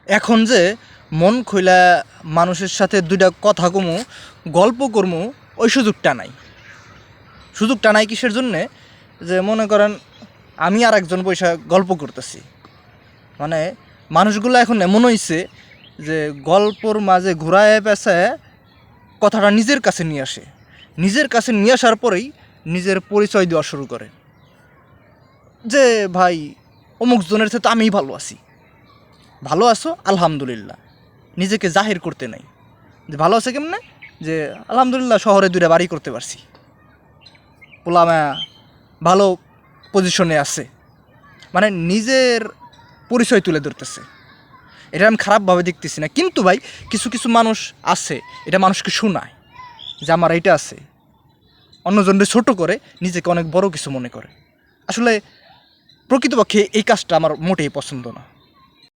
এখন যে মন খইলা মানুষের সাথে দুইটা কথা কমু, গল্প করমু, ওই সুযোগটা নাই। সুযোগটা নাই কিসের জন্যে? যে মনে করেন আমি আর একজন পয়সা গল্প করতেছি, মানে মানুষগুলো এখন এমন হইছে যে গল্পর মাঝে ঘুরায় পেঁচায় কথাটা নিজের কাছে নিয়ে আসে। নিজের কাছে নিয়ে আসার পরেই নিজের পরিচয় দেওয়া শুরু করে যে ভাই অমুক জনের সাথে আমিই ভালো আছি। ভালো আছো? আলহামদুলিল্লাহ। নিজেকে জাহির করতে নাই যে ভালো আছে কেমনে, যে আলহামদুলিল্লাহ শহরে 2টা বাড়ি করতে পারছি, পোলামা ভালো পজিশনে আছে, মানে নিজের পরিচয় তুলে ধরতেছে। এটা আমি খারাপভাবে দেখতেছি না, কিন্তু ভাই কিছু কিছু মানুষ আছে এটা মানুষকে শোনায় যে আমার এইটা আছে, অন্যজনকে ছোট করে নিজেকে অনেক বড় কিছু মনে করে। আসলে প্রকৃতপক্ষে এই কাজটা আমার মোটেই পছন্দ না।